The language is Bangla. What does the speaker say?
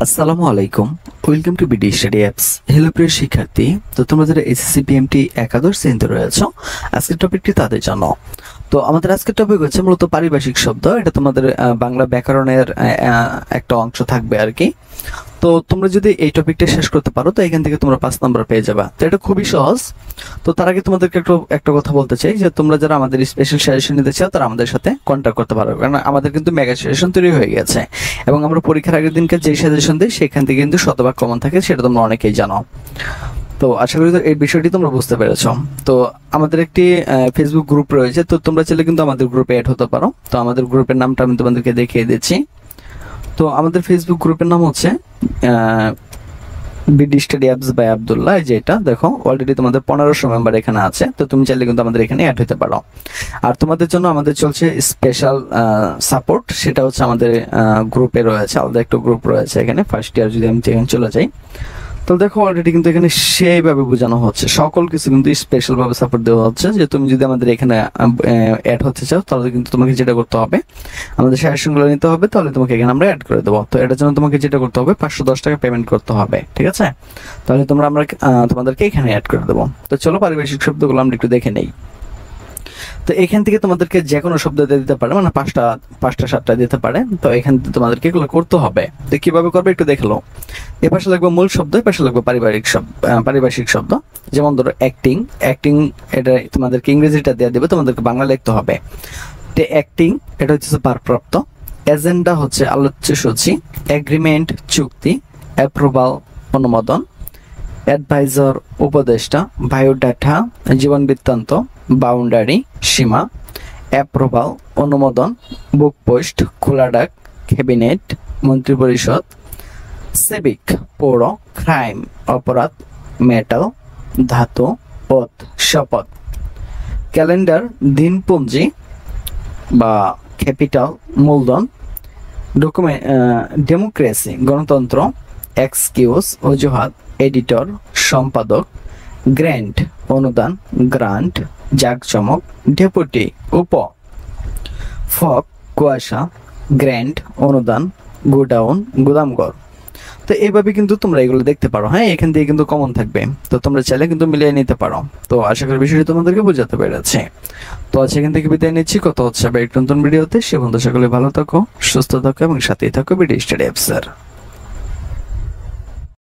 আসসালামু আলাইকুম, welcome to BD study apps. Hello প্রিয় শিক্ষার্থী, তো তোমরা যারা এসএসসি পিএমটি একাদশ শ্রেণীতে রয়েছো, আজকের টপিকটি তাদের জন্য। তো আমাদের আজকের টপিক হচ্ছে মূলত পারিভাষিক শব্দ। এটা তোমাদের বাংলা ব্যাকরণের একটা অংশ থাকবে আর কি। তো তোমরা যদি এই টপিকটা শেষ করতে পারো তো এখান থেকে তোমরা 5 নাম্বার পেয়ে যাবে। তো এটা খুবই সহজ। তো তার আগে তোমাদেরকে একটা কথা বলতে চাই যে তোমরা যারা আমাদের স্পেশাল সাজেশন নিতে চাও তারা আমাদের সাথে কন্ট্যাক্ট করতে পারো, কারণ আমাদের কিন্তু মেগা সাজেশন তৈরি হয়ে গেছে এবং আমরা পরীক্ষার আগের দিনকে যে সাজেশন দিই সেখান থেকে কিন্তু শতভাগ কমন থাকে, সেটা তোমরা অনেকেই জানো। তো আশা করি এই বিষয়টি তোমরা বুঝতে পেরেছো। তো আমাদের একটি ফেসবুক গ্রুপ রয়েছে, তো তোমরা চাইলে কিন্তু আমাদের গ্রুপে অ্যাড হতে পারো। তো আমাদের গ্রুপের নামটা আমি তোমাদেরকে দেখিয়ে দিচ্ছি। তো আমাদের ফেসবুক গ্রুপের নাম হচ্ছে BD study apps by Abdullah. এই যে এটা দেখো, অলরেডি তোমাদের 1500 মেম্বার এখানে আছে। তো তুমি চাইলে কিন্তু আমাদের এখানে অ্যাড হতে পারো। আর তোমাদের জন্য আমাদের চলছে স্পেশাল সাপোর্ট, সেটা হচ্ছে আমাদের গ্রুপে রয়েছে, আলাদা একটা গ্রুপ রয়েছে এখানে। ফার্স্ট ইয়ার যদি আমি এখানে চলে যাই, তো দেখো অলরেডি কিন্তু এখানে সেইভাবে বোঝানো হচ্ছে, সকল কিছু কিন্তু স্পেশাল ভাবে সাপোর্ট দেওয়া হচ্ছে যে তুমি যদি আমাদের এখানে অ্যাড হতে চাও তাহলে কিন্তু তোমাকে যেটা করতে হবে, আমাদের সাজেশনগুলো নিতে হবে, তাহলে তোমাকে এখানে আমরা অ্যাড করে দেবো। তো এটার জন্য তোমাকে যেটা করতে হবে 510 টাকা পেমেন্ট করতে হবে, ঠিক আছে? তাহলে আমরা তোমাদেরকে এখানে অ্যাড করে দেবো। তো চলো পারিভাষিক শব্দগুলো আমরা একটু দেখে নেই। তো এখান থেকে তোমাদেরকে যে কোনো শব্দ দিতে পারে, মানে পাঁচটা 7টা দিতে পারে। তো এখান থেকে তোমাদেরকে এগুলো করতে হবে। তো কিভাবে করবে একটু দেখে লো। এ পাশে লাগবে মূল শব্দ, এ পাশে লাগবে পারিভাষিক শব্দ। যেমন ধরো অ্যাক্টিং, এটা তোমাদেরকে ইংরেজিটা দেওয়া দেবে, তোমাদেরকে বাংলা লিখতে হবে। তো অ্যাক্টিং এটা হচ্ছে ভারপ্রাপ্ত, এজেন্ডা হচ্ছে আলোচ্য সূচি, এগ্রিমেন্ট চুক্তি, অ্যাপ্রুভাল অনুমোদন, অ্যাডভাইজার উপদেষ্টা, বায়োডাটা জীবন বৃত্তান্ত, বাউন্ডারি সীমা, অ্যাপ্রুভাল অনুমোদন, বুক পোস্ট খোলা ডাক, ক্যাবিনেট মন্ত্রিপরিষদ, সিভিক পৌর, ক্রাইম অপরাধ, মেটাল ধাতু, পথ শপথ, ক্যালেন্ডার দিনপঞ্জি বা ক্যাপিটাল মূলধন, ডেমোক্রেসি গণতন্ত্র, এক্সকিউজ অজুহাত, এডিটর সম্পাদক, গ্র্যান্ট অনুদান, গ্রান্ট জাঁকজমক, ডেপুটি উপ, ফক কুয়াশা, গ্র্যান্ট অনুদান, গোডাউন গুদামঘর। তো এইভাবে কিন্তু তোমরা এগুলো দেখতে পারো। হ্যাঁ, এখান থেকে কিন্তু কমন থাকবে, তো তোমরা চাইলে কিন্তু মিলিয়ে নিতে পারো। তো আশা করি বিষয়টি তোমাদেরকে বোঝাতে পেরেছে। তো আজ এখান থেকে বিদায় নিচ্ছি, কথা হচ্ছে আবার একটা নতুন ভিডিওতে। সে বন্ধু সকলে ভালো থাকো, সুস্থ থাকো এবং সাথেই থাকো বিডি স্টাডি অ্যাপস।